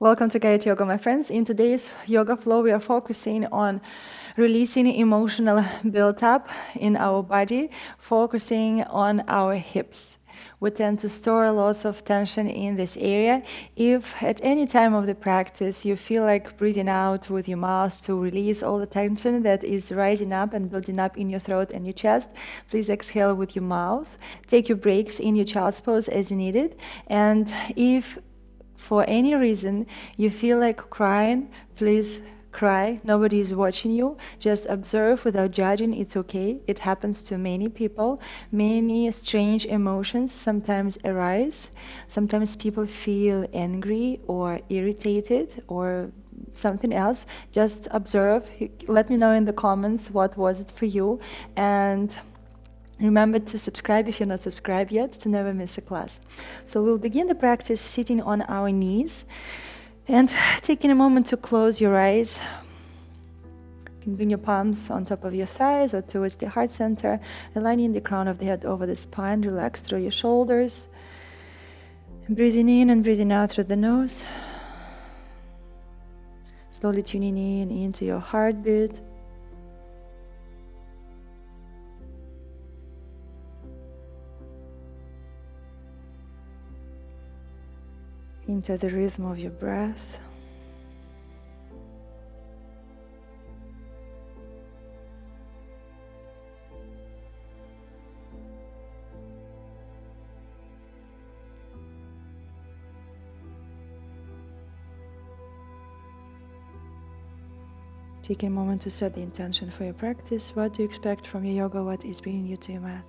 Welcome to Gayatri Yoga, my friends. In today's yoga flow, we are focusing on releasing emotional build-up in our body, focusing on our hips. We tend to store lots of tension in this area. If at any time of the practice you feel like breathing out with your mouth to release all the tension that is rising up and building up in your throat and your chest, please exhale with your mouth. Take your breaks in your child's pose as needed. And if for any reason you feel like crying, please cry. Nobody is watching you. Just observe without judging. It's okay. It happens to many people. Many strange emotions sometimes arise. Sometimes people feel angry or irritated or something else. Just observe. Let me know in the comments what was it for you. And remember to subscribe if you're not subscribed yet to never miss a class. So we'll begin the practice sitting on our knees and taking a moment to close your eyes. You can bring your palms on top of your thighs or towards the heart center, aligning the crown of the head over the spine. Relax through your shoulders. And breathing in and breathing out through the nose. Slowly tuning in into your heartbeat. Into the rhythm of your breath. Take a moment to set the intention for your practice. What do you expect from your yoga? What is bringing you to your mat?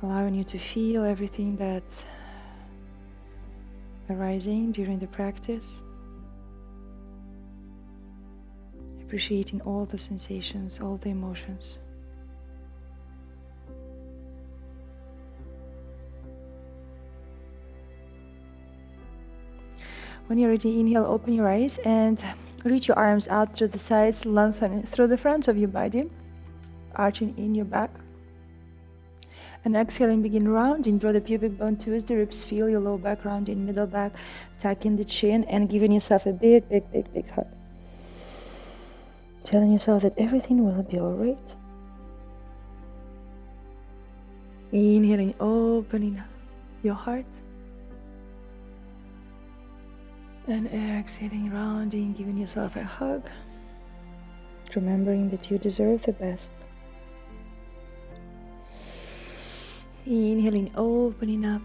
Allowing you to feel everything that's arising during the practice. Appreciating all the sensations, all the emotions. When you're ready, inhale, open your eyes and reach your arms out to the sides, lengthen through the front of your body, arching in your back. And exhaling, begin rounding, draw the pubic bone towards the ribs, feel your low back rounding, middle back, tucking the chin and giving yourself a big hug. Telling yourself that everything will be alright. Inhaling, opening your heart. And exhaling, rounding, giving yourself a hug. Remembering that you deserve the best. Inhaling, opening up.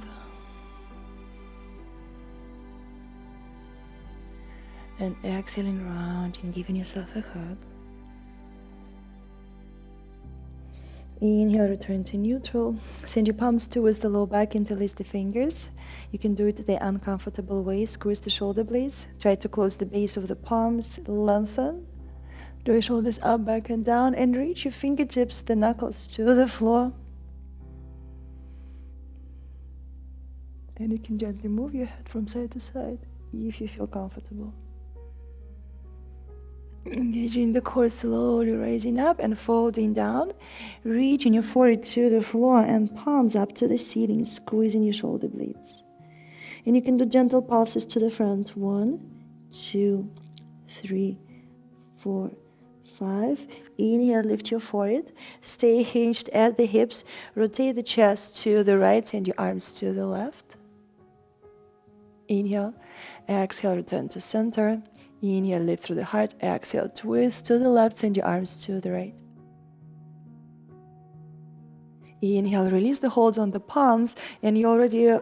And exhaling, rounding, giving yourself a hug. Inhale, return to neutral. Send your palms towards the low back, interlace the fingers. You can do it the uncomfortable way. Squeeze the shoulder blades. Try to close the base of the palms. Lengthen. Draw your shoulders up, back and down. And reach your fingertips, the knuckles to the floor. And you can gently move your head from side to side if you feel comfortable. Engaging the core, slowly rising up and folding down. Reaching your forehead to the floor and palms up to the ceiling, squeezing your shoulder blades. And you can do gentle pulses to the front. 1, 2, 3, 4, 5. Inhale, lift your forehead. Stay hinged at the hips. Rotate the chest to the right, send your arms to the left. Inhale, exhale, return to center. Inhale, lift through the heart. Exhale, twist to the left, send your arms to the right. Inhale, release the holds on the palms, and you're already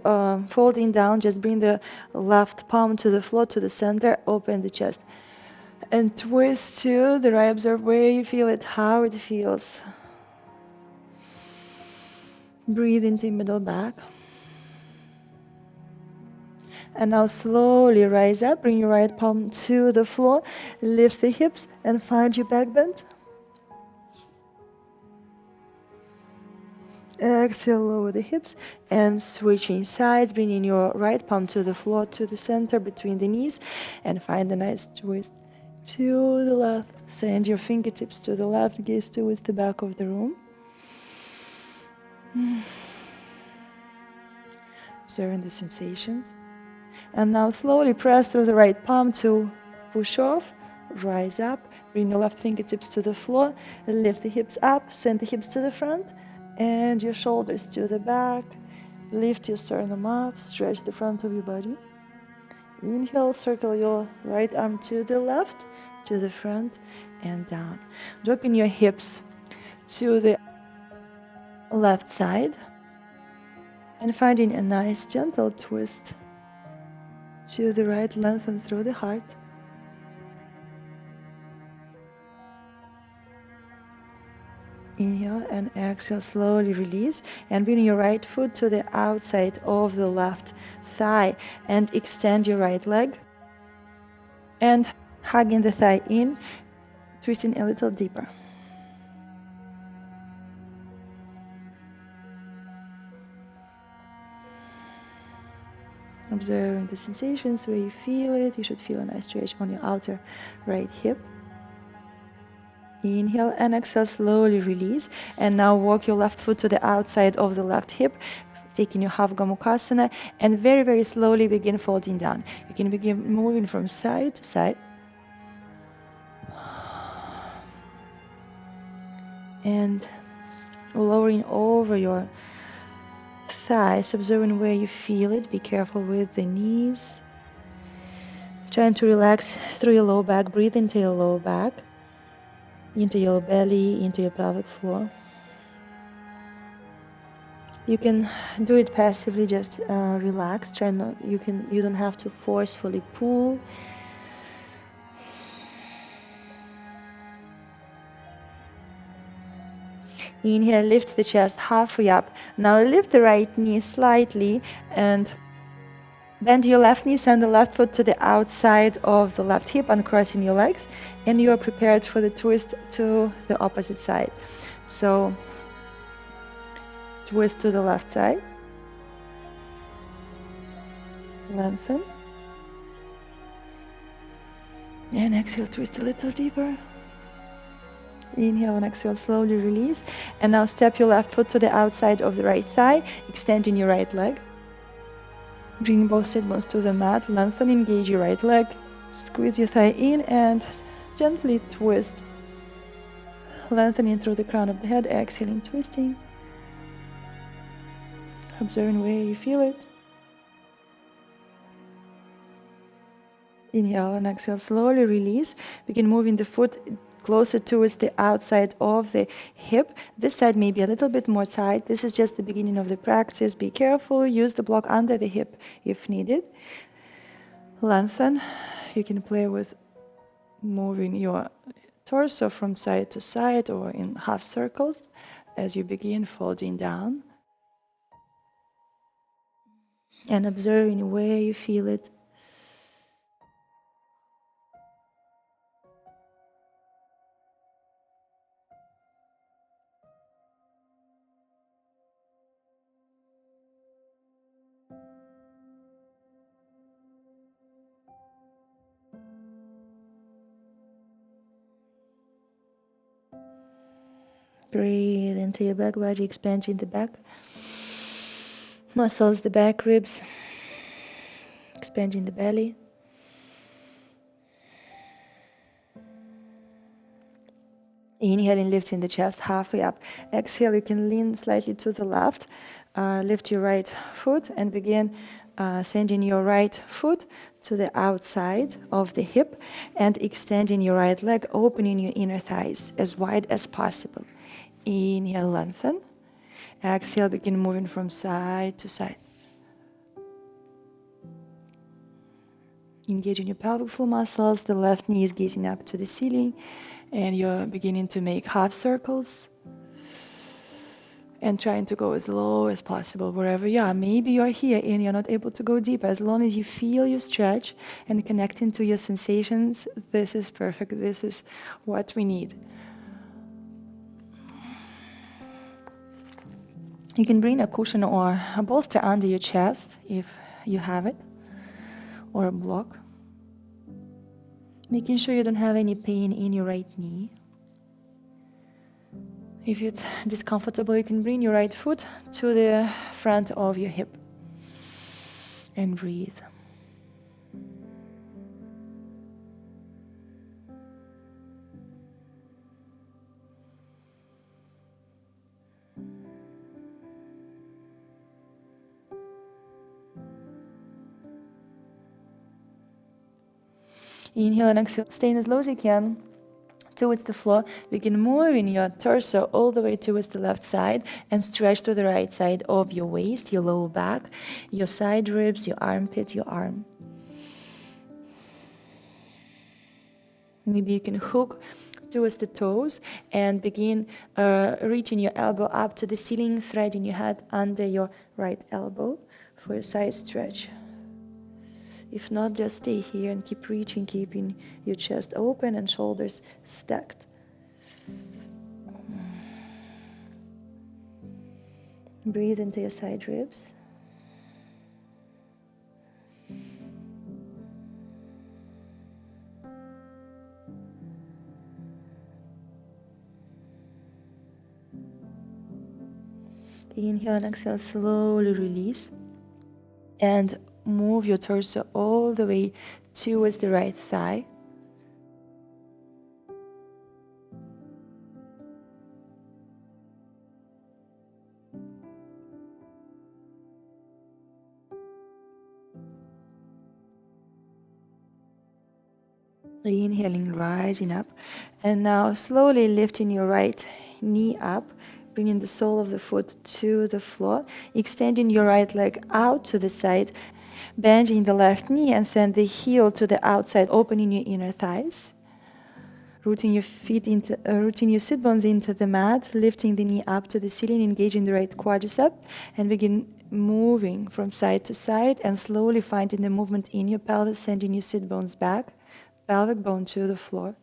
folding down. Just bring the left palm to the floor, to the center, open the chest. And twist to the right, observe where you feel it, how it feels. Breathe into middle back. And now slowly rise up, bring your right palm to the floor, lift the hips and find your back bend. Exhale, lower the hips and switching sides, bringing your right palm to the floor, to the center between the knees and find a nice twist to the left. Send your fingertips to the left, gaze towards the back of the room. Observing the sensations. And now slowly press through the right palm to push off, rise up, bring your left fingertips to the floor, lift the hips up, send the hips to the front, and your shoulders to the back. Lift your sternum up, stretch the front of your body. Inhale, circle your right arm to the left, to the front, and down. Dropping your hips to the left side and finding a nice gentle twist to the right, lengthen through the heart. Inhale and exhale, slowly release and bring your right foot to the outside of the left thigh and extend your right leg and hugging the thigh in, twisting a little deeper. Observing the sensations where you feel it. You should feel a nice stretch on your outer right hip. Inhale and exhale, slowly release. And now walk your left foot to the outside of the left hip, taking your half gomukhasana, and very, very slowly begin folding down. You can begin moving from side to side. And lowering over your thighs, observing where you feel it. Be careful with the knees. Trying to relax through your low back. Breathe into your low back, into your belly, into your pelvic floor. You can do it passively, just relax. Try not. You don't have to forcefully pull. Inhale, lift the chest halfway up. Now lift the right knee slightly and bend your left knee, send the left foot to the outside of the left hip, uncrossing your legs, and you are prepared for the twist to the opposite side. So, twist to the left side. Lengthen. And exhale, twist a little deeper. Inhale and exhale, slowly release. And now step your left foot to the outside of the right thigh, extending your right leg. Bring both sit bones to the mat, lengthen, engage your right leg. Squeeze your thigh in and gently twist. Lengthening through the crown of the head, exhaling, twisting. Observing where you feel it. Inhale and exhale, slowly release. Begin moving the foot closer towards the outside of the hip. This side may be a little bit more tight. This is just the beginning of the practice. Be careful. Use the block under the hip if needed. Lengthen. You can play with moving your torso from side to side or in half circles as you begin folding down. And observing where you feel it. Breathe into your back body, expanding the back muscles, the back ribs, expanding the belly. Inhaling, lifting the chest halfway up. Exhale, you can lean slightly to the left. Lift your right foot and begin sending your right foot to the outside of the hip and extending your right leg, opening your inner thighs as wide as possible. Inhale, lengthen. Exhale, begin moving from side to side. Engaging your pelvic floor muscles. The left knee is gazing up to the ceiling. And you're beginning to make half circles. And trying to go as low as possible wherever you are. Maybe you're here and you're not able to go deep. As long as you feel your stretch and connecting to your sensations, this is perfect. This is what we need. You can bring a cushion or a bolster under your chest if you have it, or a block. Making sure you don't have any pain in your right knee. If it's discomfortable, you can bring your right foot to the front of your hip and breathe. Inhale and exhale. Staying as low as you can towards the floor. Begin moving your torso all the way towards the left side and stretch to the right side of your waist, your lower back, your side ribs, your armpit, your arm. Maybe you can hook towards the toes and begin reaching your elbow up to the ceiling, threading your head under your right elbow for a side stretch. If not, just stay here and keep reaching, keeping your chest open and shoulders stacked. Breathe into your side ribs. Inhale and exhale, slowly release. And move your torso all the way towards the right thigh. Inhaling, rising up. And now slowly lifting your right knee up, bringing the sole of the foot to the floor, extending your right leg out to the side, bending the left knee and send the heel to the outside, opening your inner thighs. Rooting your sit bones into the mat, lifting the knee up to the ceiling, engaging the right quadricep, and begin moving from side to side and slowly finding the movement in your pelvis, sending your sit bones back, pelvic bone to the floor.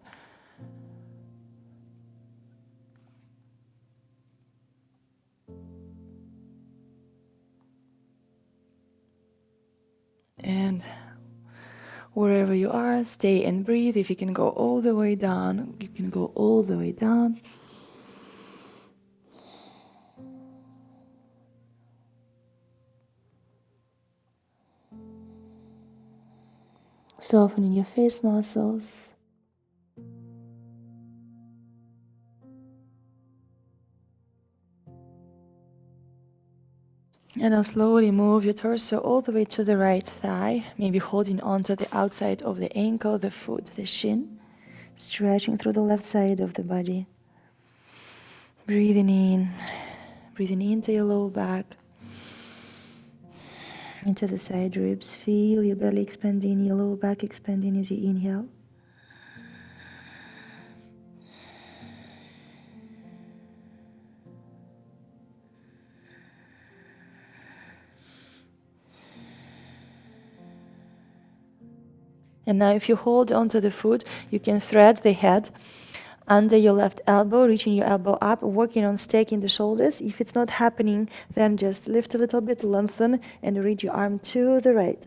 And wherever you are, stay and breathe. If you can go all the way down, you can go all the way down. Softening your face muscles. And now slowly move your torso all the way to the right thigh, maybe holding on to the outside of the ankle, the foot, the shin, stretching through the left side of the body. Breathing into your lower back, into the side ribs. Feel your belly expanding, your lower back expanding as you inhale. And now if you hold onto the foot, you can thread the head under your left elbow, reaching your elbow up, working on stacking the shoulders. If it's not happening, then just lift a little bit, lengthen, and reach your arm to the right.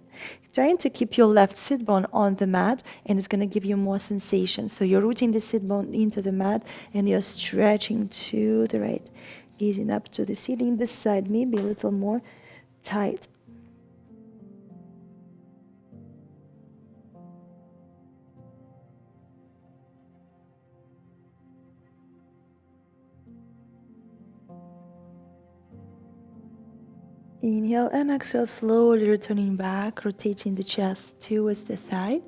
Trying to keep your left sit bone on the mat, and it's going to give you more sensation. So you're rooting the sit bone into the mat, and you're stretching to the right, gazing up to the ceiling. This side maybe a little more tight. Inhale and exhale, slowly returning back, rotating the chest towards the thigh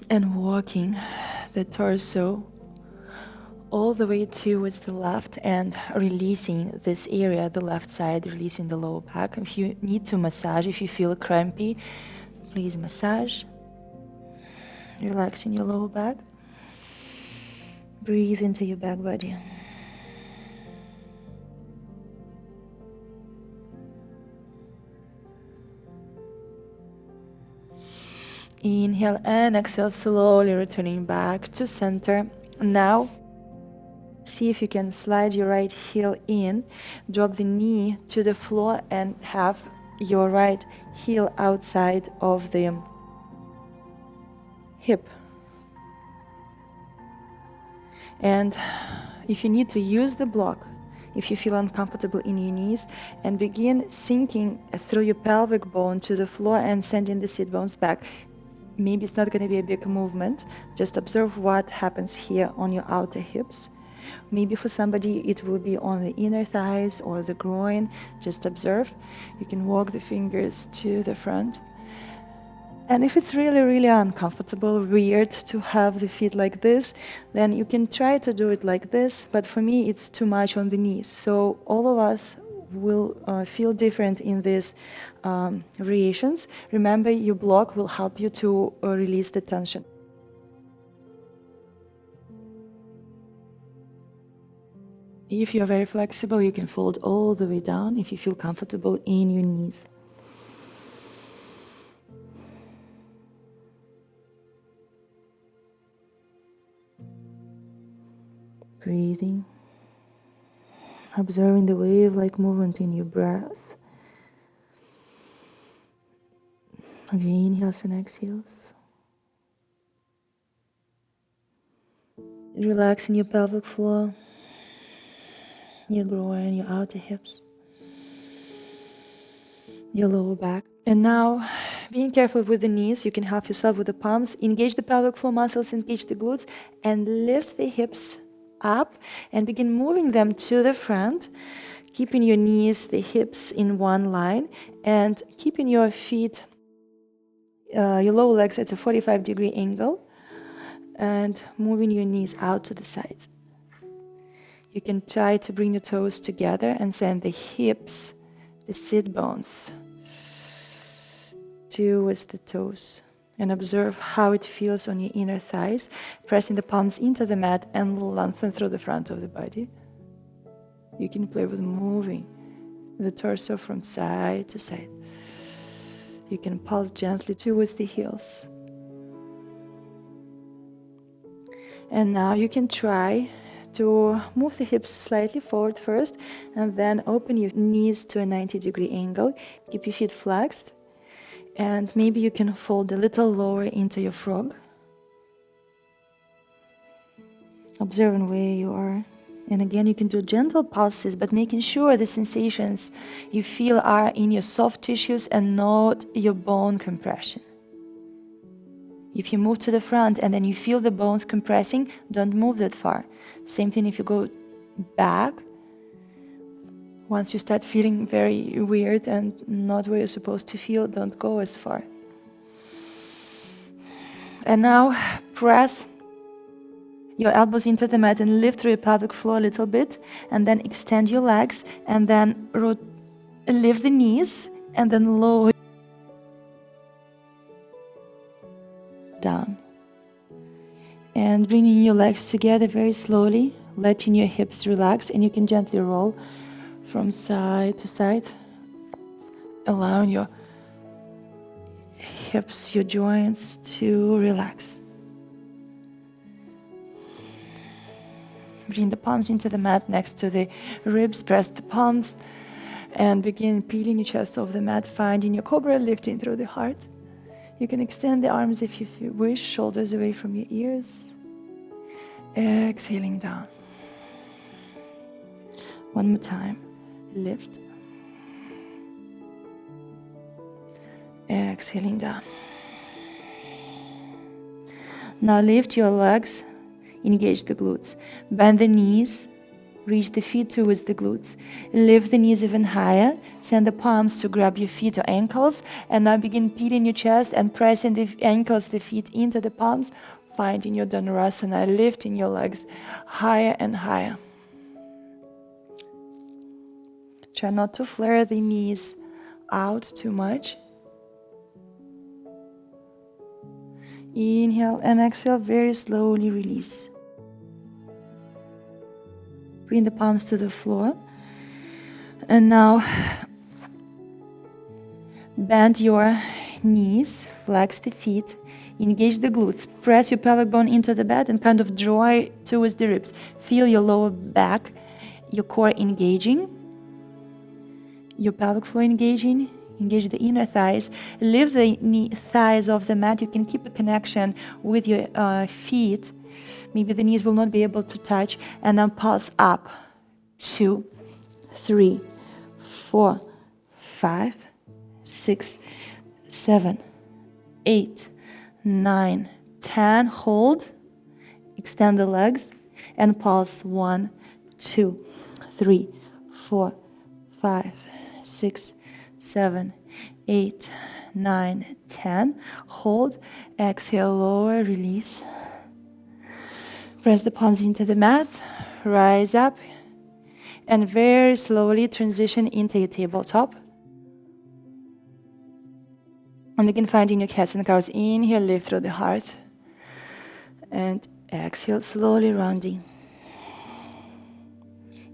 and walking the torso all the way towards the left and releasing this area, the left side, releasing the lower back. If you need to massage, if you feel crampy, please massage. Relaxing your lower back. Breathe into your back body. Inhale and exhale, slowly returning back to center. Now, see if you can slide your right heel in, drop the knee to the floor and have your right heel outside of the hip. And if you need to use the block, if you feel uncomfortable in your knees, and begin sinking through your pelvic bone to the floor and sending the sit bones back. Maybe it's not going to be a big movement. Just observe what happens here on your outer hips. Maybe for somebody it will be on the inner thighs or the groin. Just observe. You can walk the fingers to the front. And if it's really, really uncomfortable, weird to have the feet like this, then you can try to do it like this. But for me, it's too much on the knees. So all of us will feel different in these variations. Remember, your block will help you to release the tension. If you're very flexible, you can fold all the way down if you feel comfortable in your knees. Breathing, observing the wave-like movement in your breath. Your inhales and exhales. Relaxing your pelvic floor, your groin, your outer hips, your lower back. And now, being careful with the knees, you can help yourself with the palms. Engage the pelvic floor muscles, engage the glutes, and lift the hips up and begin moving them to the front, keeping your knees, the hips in one line, and keeping your feet, your lower legs at a 45-degree angle, and moving your knees out to the sides. You can try to bring your toes together and send the hips, the sit bones, towards the toes. And observe how it feels on your inner thighs, pressing the palms into the mat and lengthen through the front of the body. You can play with moving the torso from side to side. You can pulse gently towards the heels. And now you can try to move the hips slightly forward first, and then open your knees to a 90-degree angle. Keep your feet flexed. And maybe you can fold a little lower into your frog. Observing where you are. And again, you can do gentle pulses, but making sure the sensations you feel are in your soft tissues and not your bone compression. If you move to the front and then you feel the bones compressing, don't move that far. Same thing if you go back. Once you start feeling very weird and not where you're supposed to feel, don't go as far. And now press your elbows into the mat and lift through your pelvic floor a little bit, and then extend your legs, and then lift the knees, and then lower down. And bringing your legs together very slowly, letting your hips relax, and you can gently roll from side to side, allowing your hips, your joints to relax. Bring the palms into the mat next to the ribs, press the palms, and begin peeling your chest off the mat, finding your cobra, lifting through the heart. You can extend the arms if you wish, shoulders away from your ears. Exhaling down. One more time. Lift. Exhaling down. Now lift your legs, engage the glutes. Bend the knees, reach the feet towards the glutes. Lift the knees even higher. Send the palms to grab your feet or ankles. And now begin peeling your chest and pressing the ankles, the feet into the palms, finding your Dhanurasana, lifting your legs higher and higher. Try not to flare the knees out too much. Inhale and exhale, very slowly release. Bring the palms to the floor. And now bend your knees, flex the feet, engage the glutes. Press your pelvic bone into the bed and kind of draw towards the ribs. Feel your lower back, your core engaging, your pelvic floor engaging, Engage the inner thighs. Lift the thighs off the mat. You can keep a connection with your feet. Maybe the knees will not be able to touch. And then pulse up. 2, 3, 4, 5, 6, 7, 8, 9, 10. Hold. Extend the legs. And pulse. 1, 2, 3, 4, 5, 6, 7, 8, 9, 10. Hold. Exhale, lower, release. Press the palms into the mat. Rise up. And very slowly transition into your tabletop. And begin finding your cats and cows. Inhale, lift through the heart. And exhale, slowly rounding.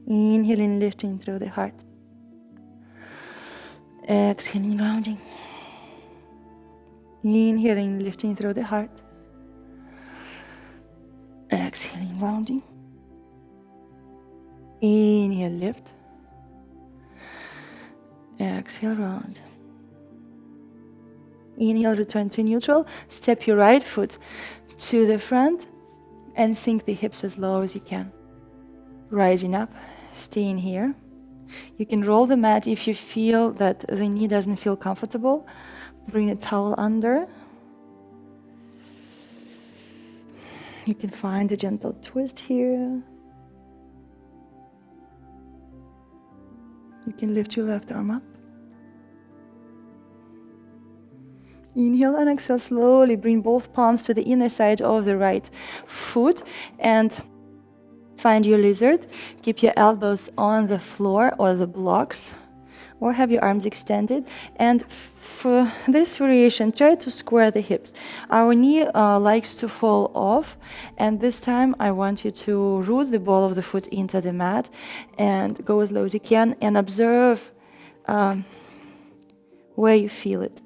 Inhaling, lifting through the heart. Exhaling, rounding. Inhaling, lifting through the heart. Exhaling, rounding. Inhale, lift. Exhale, round. Inhale, return to neutral. Step your right foot to the front and sink the hips as low as you can. Rising up, staying here. You can roll the mat if you feel that the knee doesn't feel comfortable. Bring a towel under. You can find a gentle twist here. You can lift your left arm up. Inhale and exhale slowly. Bring both palms to the inner side of the right foot and find your lizard. Keep your elbows on the floor or the blocks, or have your arms extended. And for this variation, try to square the hips. Our knee likes to fall off, and this time I want you to root the ball of the foot into the mat and go as low as you can and observe where you feel it.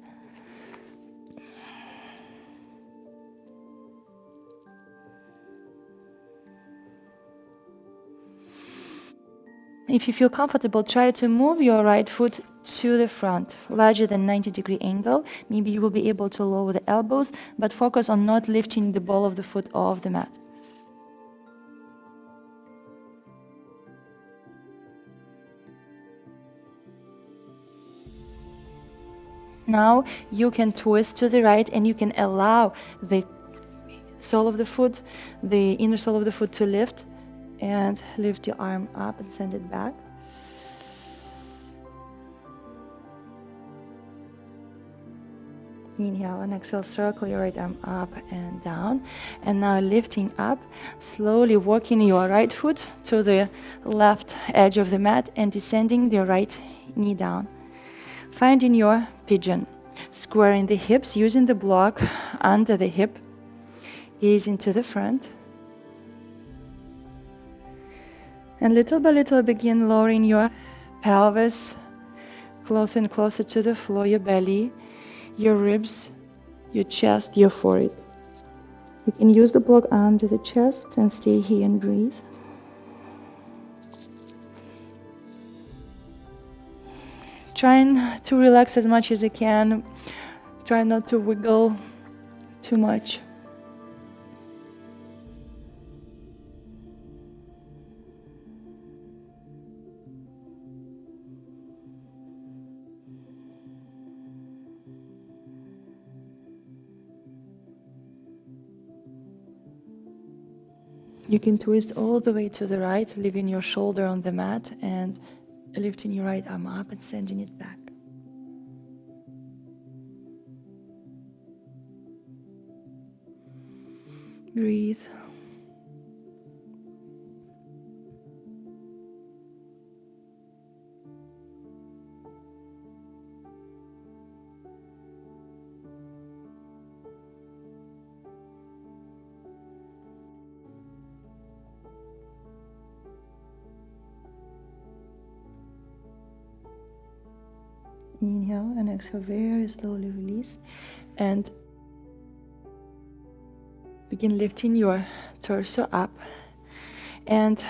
If you feel comfortable, try to move your right foot to the front, larger than 90-degree angle. Maybe you will be able to lower the elbows, but focus on not lifting the ball of the foot off the mat. Now you can twist to the right and you can allow the sole of the foot, the inner sole of the foot to lift. And lift your arm up and send it back. Inhale and exhale, circle your right arm up and down. And now lifting up, slowly walking your right foot to the left edge of the mat and descending the right knee down. Finding your pigeon. Squaring the hips, using the block under the hip. Gazing to the front. And little by little begin lowering your pelvis closer and closer to the floor, your belly, your ribs, your chest, your forehead. You can use the block under the chest and stay here and breathe. Trying to relax as much as you can. Try not to wiggle too much. You can twist all the way to the right, leaving your shoulder on the mat and lifting your right arm up and sending it back. Breathe. Inhale and exhale, very slowly release and begin lifting your torso up and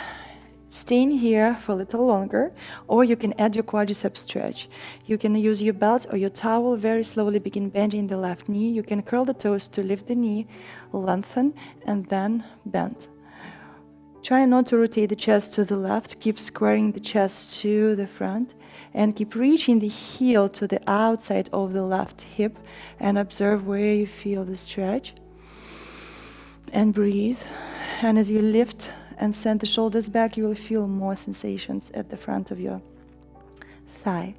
Staying here for a little longer, or you can add your quadricep stretch. You can use your belt or your towel. Very slowly begin bending the left knee. You can curl the toes to lift the knee, lengthen, and then bend. Try not to rotate the chest to the left. Keep squaring the chest to the front, and keep reaching the heel to the outside of the left hip, and observe where you feel the stretch. And breathe. And as you lift and send the shoulders back, you will feel more sensations at the front of your thigh.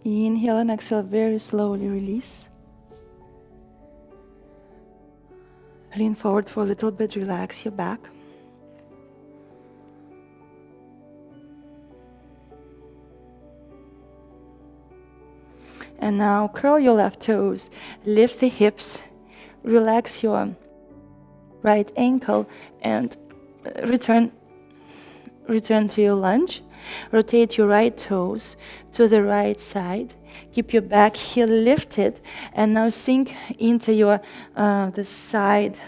Inhale and exhale, very slowly release. Lean forward for a little bit, relax your back. And now curl your left toes, lift the hips, relax your right ankle, and return to your lunge. Rotate your right toes to the right side. Keep your back heel lifted, and now sink into your the side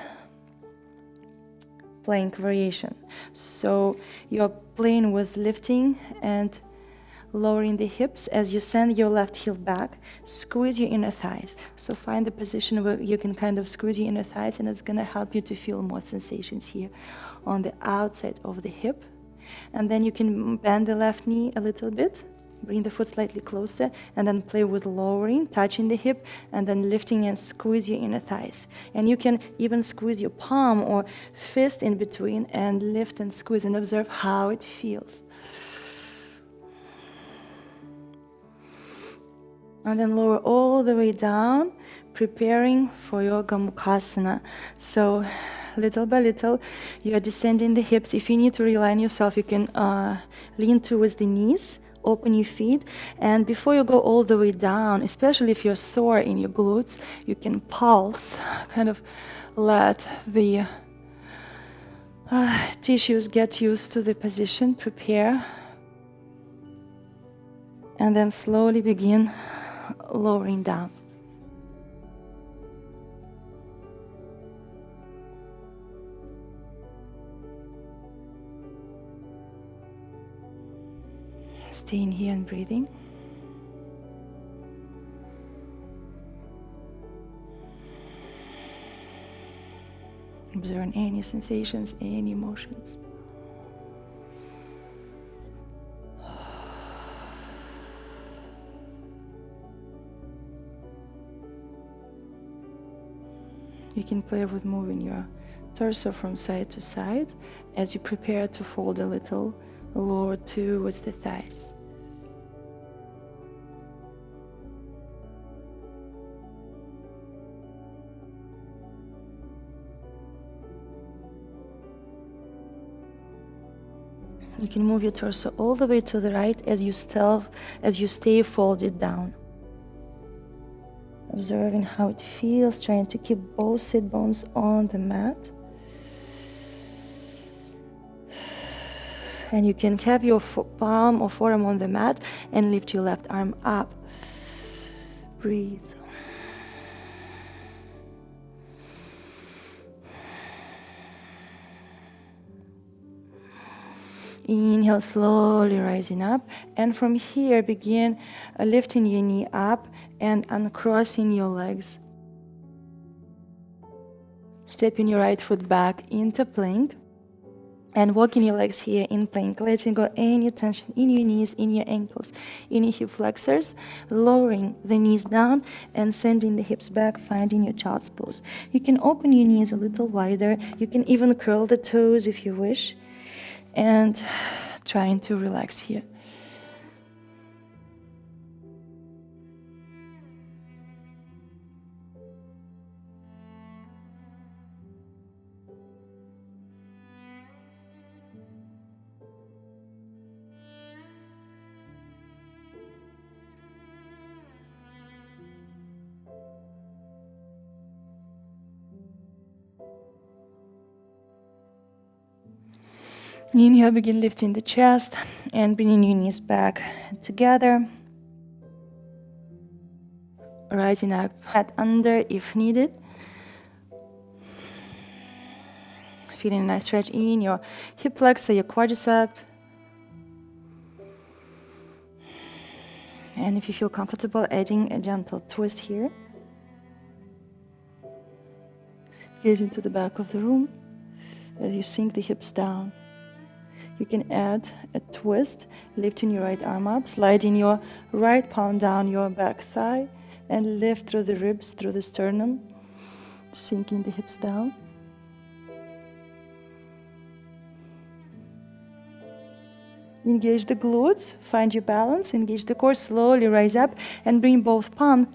plank variation. So you're playing with lifting and lowering the hips. As you send your left heel back, squeeze your inner thighs. So find the position where you can kind of squeeze your inner thighs, and it's going to help you to feel more sensations here on the outside of the hip. And then you can bend the left knee a little bit, bring the foot slightly closer, and then play with lowering, touching the hip, and then lifting and squeeze your inner thighs. And you can even squeeze your palm or fist in between and lift and squeeze, and observe how it feels. And then lower all the way down, preparing for your gomukhasana. So little by little, you are descending the hips. If you need to realign yourself, you can lean towards the knees, open your feet, and before you go all the way down, especially if you're sore in your glutes, you can pulse, kind of let the tissues get used to the position, prepare, and then slowly begin lowering down. Staying here and breathing. Observing any sensations, any emotions. You can play with moving your torso from side to side as you prepare to fold a little lower towards the thighs. You can move your torso all the way to the right as you stay folded down. Observing how it feels, trying to keep both sit bones on the mat. And you can have your palm or forearm on the mat and lift your left arm up. Breathe. Inhale, slowly rising up, and from here begin lifting your knee up and uncrossing your legs. Stepping your right foot back into plank and walking your legs here in plank, letting go any tension in your knees, in your ankles, in your hip flexors, lowering the knees down and sending the hips back, finding your child's pose. You can open your knees a little wider. You can even curl the toes if you wish, and trying to relax here. Inhale, begin lifting the chest And bringing your knees back together. Rising up, head under if needed. Feeling a nice stretch in your hip flexor, your quadricep. And if you feel comfortable, adding a gentle twist here. Gaze into the back of the room as you sink the hips down. You can add a twist, lifting your right arm up, sliding your right palm down your back thigh, and lift through the ribs, through the sternum, sinking the hips down. Engage the glutes, find your balance, engage the core, slowly rise up and bring both palms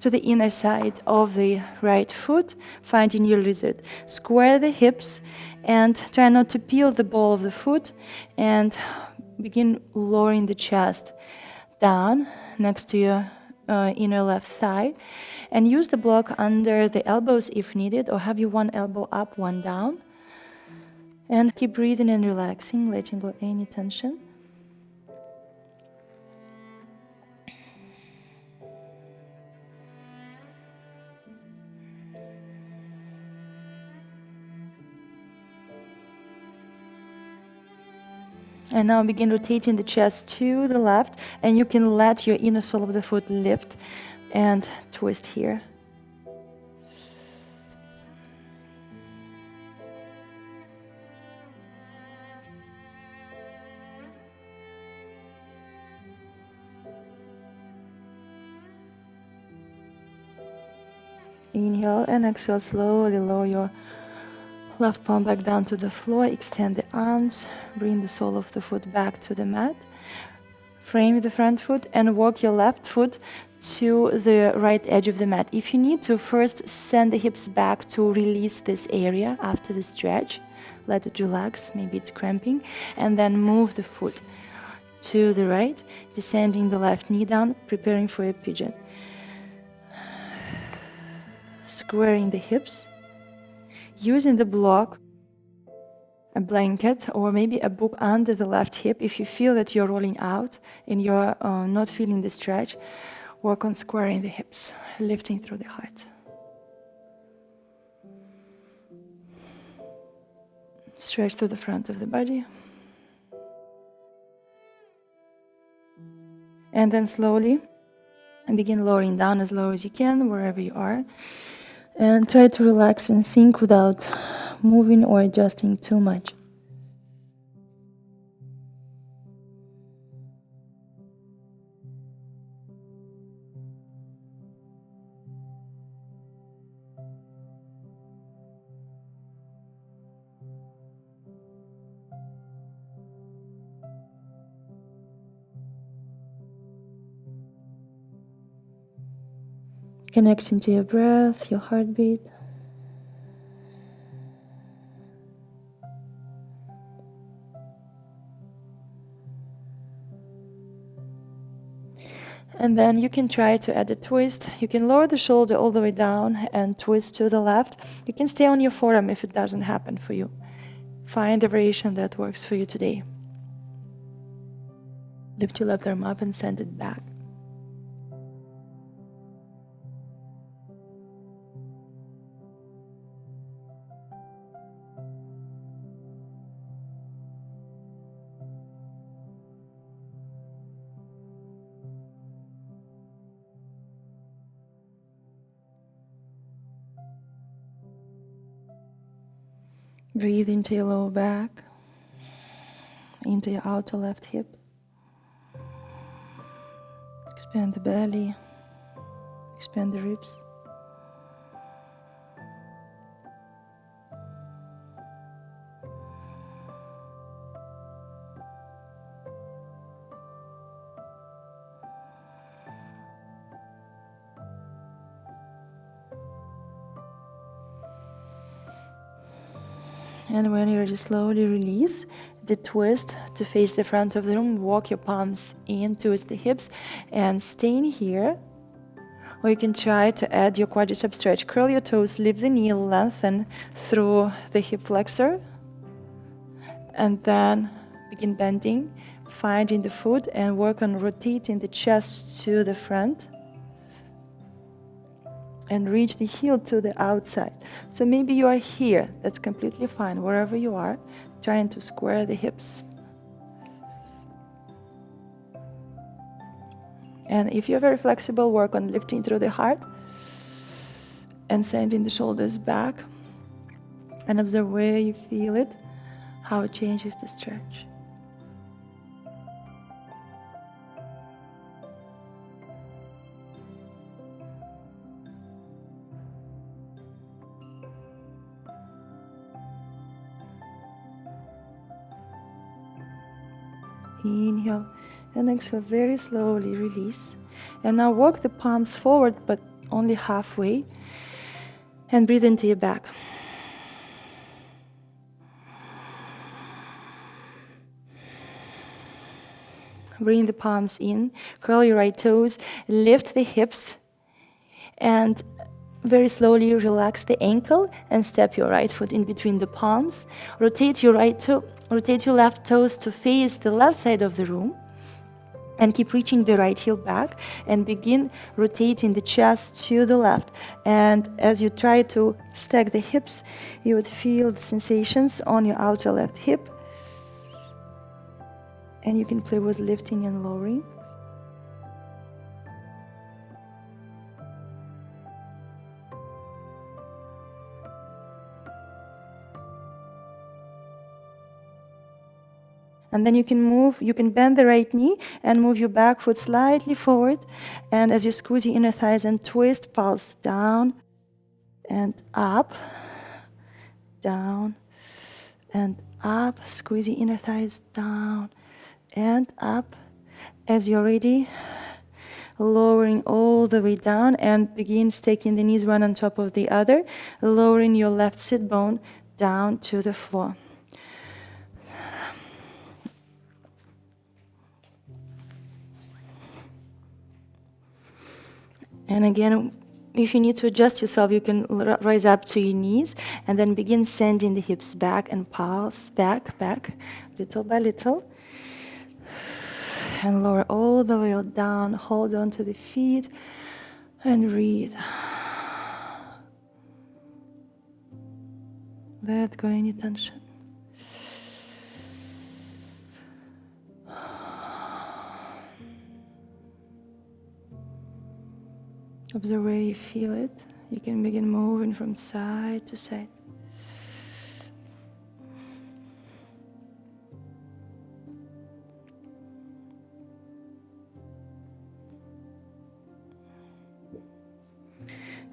to the inner side of the right foot, finding your lizard. Square the hips and try not to peel the ball of the foot, and begin lowering the chest down next to your inner left thigh, and use the block under the elbows if needed, or have you one elbow up, one down, and keep breathing and relaxing, letting go any tension. And now begin rotating the chest to the left, and you can let your inner sole of the foot lift and twist here. Inhale and exhale, slowly lower your left palm back down to the floor, extend the arms, bring the sole of the foot back to the mat, frame the front foot, and walk your left foot to the right edge of the mat. If you need to, first send the hips back to release this area after the stretch. Let it relax, maybe it's cramping, and then move the foot to the right, descending the left knee down, preparing for a pigeon. Squaring the hips, using the block, a blanket or maybe a book under the left hip. If you feel that you're rolling out and you're not feeling the stretch, work on squaring the hips, lifting through the heart. Stretch through the front of the body. And then slowly begin lowering down as low as you can, wherever you are. And try to relax and sink without moving or adjusting too much. Connecting to your breath, your heartbeat. And then you can try to add a twist. You can lower the shoulder all the way down and twist to the left. You can stay on your forearm if it doesn't happen for you. Find the variation that works for you today. Lift your left arm up and send it back. Breathe into your lower back, into your outer left hip. Expand the belly, expand the ribs. And when you're ready, slowly release the twist to face the front of the room. Walk your palms in towards the hips and stay in here. Or you can try to add your quadricep stretch. Curl your toes, lift the knee, lengthen through the hip flexor. And then begin bending. finding the foot and work on rotating the chest to the front and reach the heel to the outside. So maybe you are here, that's completely fine, wherever you are, trying to square the hips. And if you're very flexible, work on lifting through the heart and sending the shoulders back, and observe where you feel it, how it changes the stretch. Inhale and exhale, very slowly release. And now walk the palms forward, but only halfway, and breathe into your back. Bring the palms in, curl your right toes, lift the hips, and very slowly relax the ankle and step your right foot in between the palms. Rotate your left toes to face the left side of the room, and keep reaching the right heel back and begin rotating the chest to the left. And as you try to stack the hips, you would feel the sensations on your outer left hip. And you can play with lifting and lowering. And then you can bend the right knee and move your back foot slightly forward. And as you squeeze your inner thighs and twist, pulse down and up, down and up. Squeeze your inner thighs down and up. As you're ready, lowering all the way down and begin staking the knees one on top of the other, lowering your left sit bone down to the floor. And again, if you need to adjust yourself, you can rise up to your knees and then begin sending the hips back and pulse back, little by little. And lower all the way down, hold on to the feet and breathe. Let go any tension. Observe where you feel it. You can begin moving from side to side.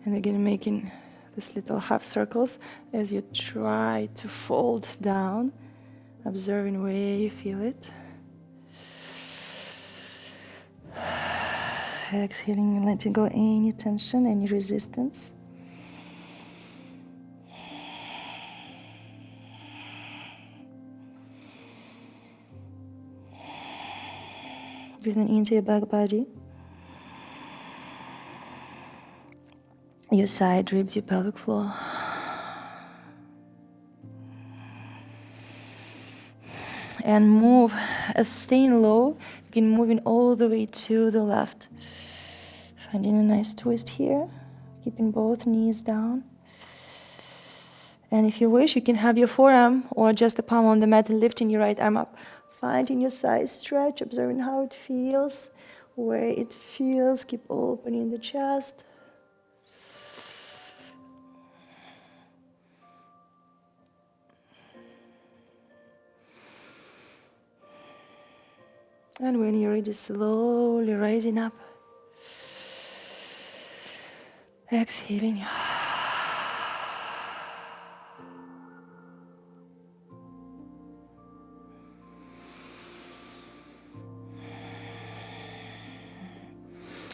And again, making these little half circles as you try to fold down, observing where you feel it. Exhaling and letting go any tension, any resistance. Breathing into your back body. Your side ribs, your pelvic floor. And move, staying low, begin moving all the way to the left. Finding a nice twist here, keeping both knees down. And if you wish, you can have your forearm or just the palm on the mat and lifting your right arm up. Finding your side stretch, observing how it feels, where it feels. Keep opening the chest. And when you're ready, slowly rising up. Exhaling.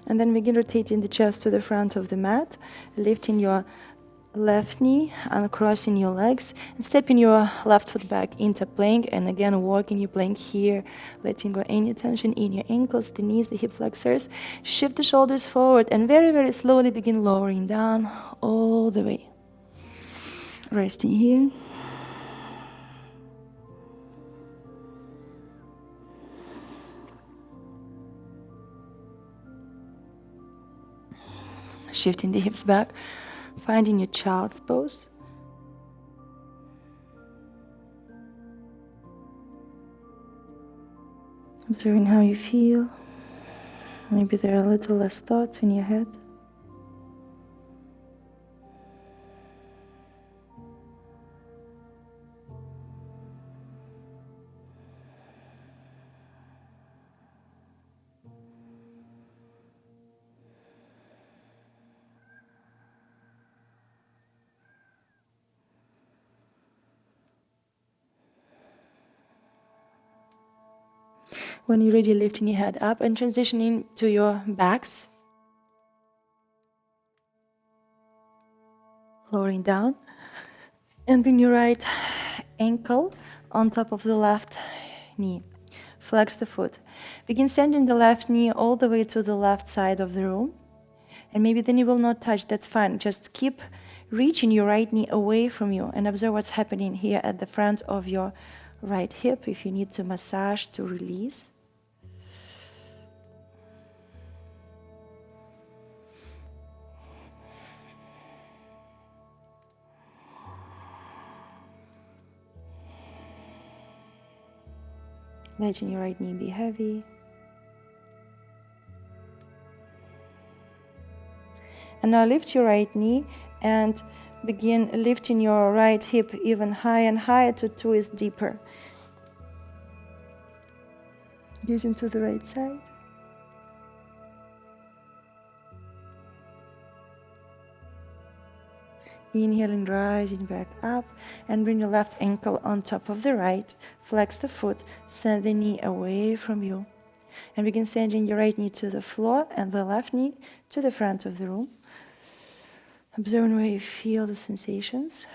And then begin rotating the chest to the front of the mat, lifting your left knee, uncrossing your legs, and stepping your left foot back into plank. And again, working your plank here, letting go any tension in your ankles, the knees, the hip flexors. Shift the shoulders forward and very, very slowly begin lowering down all the way. Resting here. Shifting the hips back, finding your child's pose. Observing how you feel. Maybe there are a little less thoughts in your head. When you're ready, lifting your head up and transitioning to your backs. Lowering down. And bring your right ankle on top of the left knee. Flex the foot. Begin sending the left knee all the way to the left side of the room. And maybe the knee will not touch, that's fine. Just keep reaching your right knee away from you and observe what's happening here at the front of your right hip. If you need to massage to release. Letting your right knee be heavy. And now lift your right knee and begin lifting your right hip even higher and higher to twist deeper. Gazing to the right side. Inhaling, rising back up, and bring your left ankle on top of the right. Flex the foot, send the knee away from you. And begin sending your right knee to the floor and the left knee to the front of the room. Observing where you feel the sensations.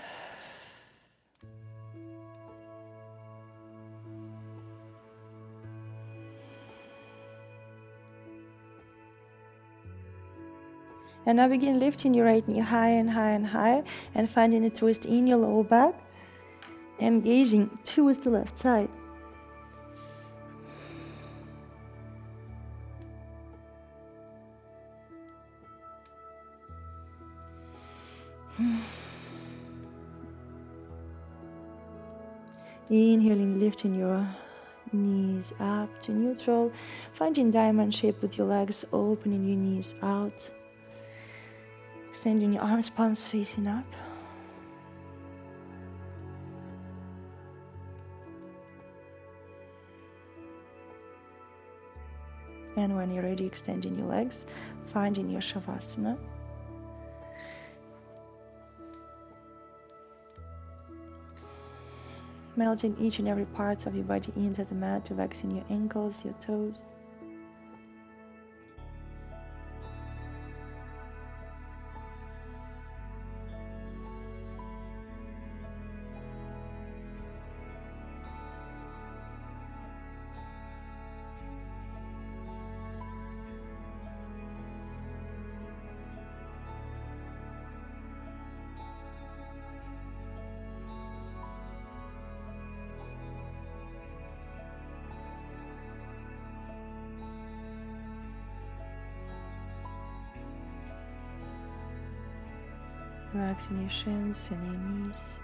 And now begin lifting your right knee higher and higher and higher and finding a twist in your lower back and gazing towards the left side. Inhaling, lifting your knees up to neutral, finding diamond shape with your legs, opening your knees out. Extending your arms, palms facing up. And when you're ready, extending your legs, finding your Savasana. Melting each and every part of your body into the mat, relaxing your ankles, your toes. Relaxing your shins and your knees.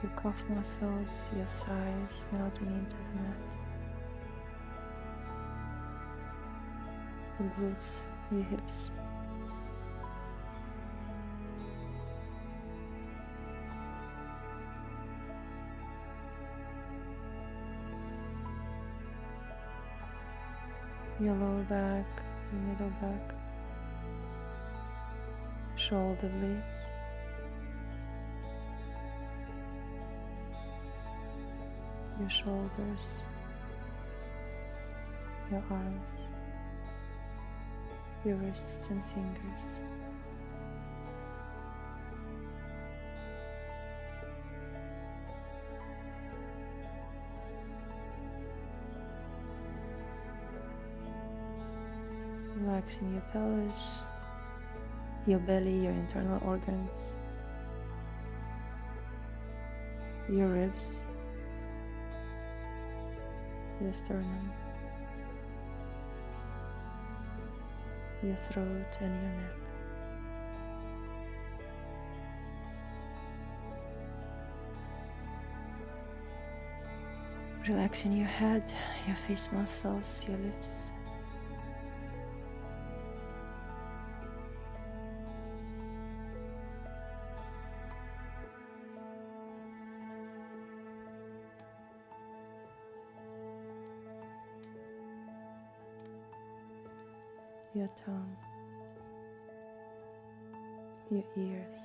Your calf muscles, your thighs melting into the mat. Your glutes, your hips. Your lower back, your middle back, shoulder blades, your shoulders, your arms, your wrists and fingers. Relaxing your pelvis, your belly, your internal organs, your ribs, your sternum, your throat and your neck. Relaxing your head, your face muscles, your lips. Your tongue, your ears.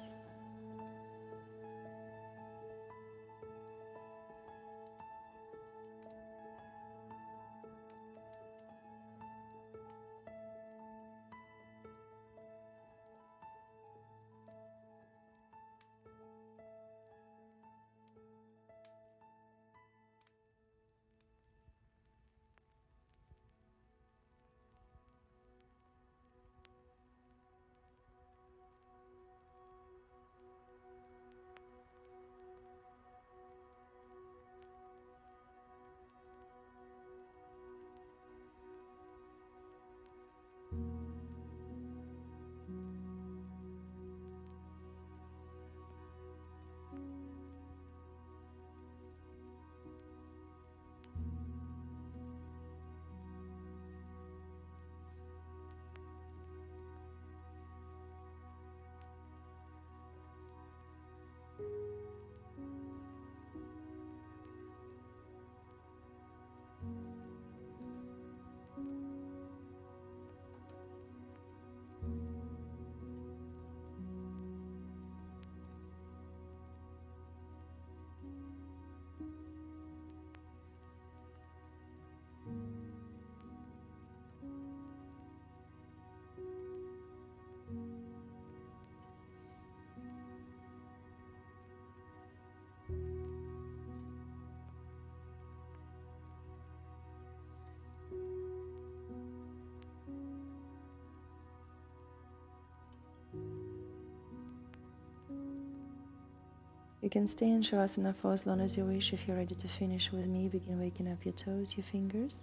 You can stay in Savasana for as long as you wish. If you're ready to finish with me, begin waking up your toes, your fingers.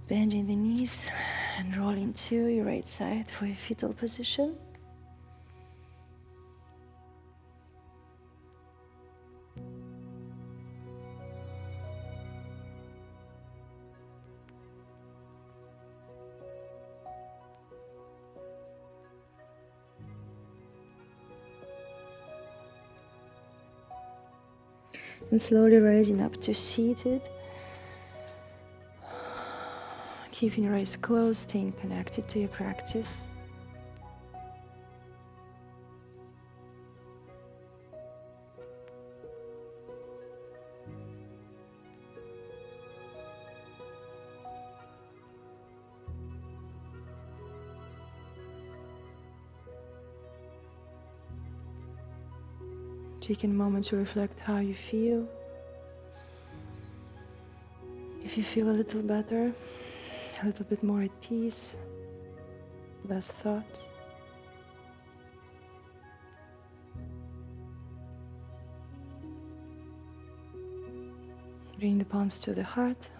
Bending the knees and rolling to your right side for your fetal position. And slowly rising up to seated. Keeping your eyes closed, staying connected to your practice. Taking a moment to reflect how you feel. If you feel a little better, a little bit more at peace, less thoughts. Bring the palms to the heart.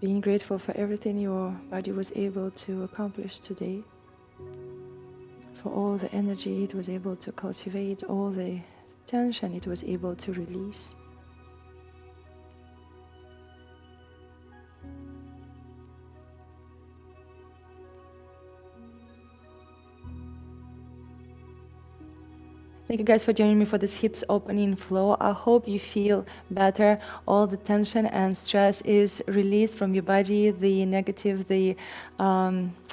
Being grateful for everything your body was able to accomplish today. For all the energy it was able to cultivate, all the tension it was able to release. Thank you guys for joining me for this hips opening flow. I hope you feel better. All the tension and stress is released from your body. The negative, the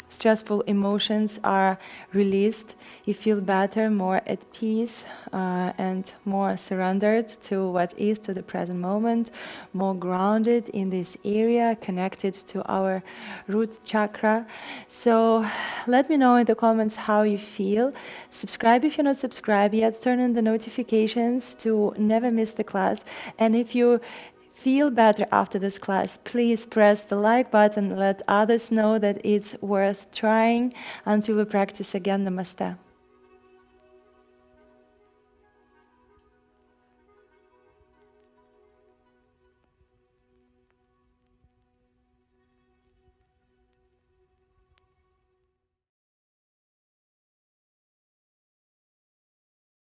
stressful emotions are released. You feel better, more at peace, and more surrendered to what is, to the present moment, more grounded in this area, connected to our root chakra. So let me know in the comments how you feel. Subscribe if you're not subscribed yet. Turn on the notifications to never miss the class. And if you feel better after this class, please press the like button. Let others know that it's worth trying. Until we practice again, Namaste.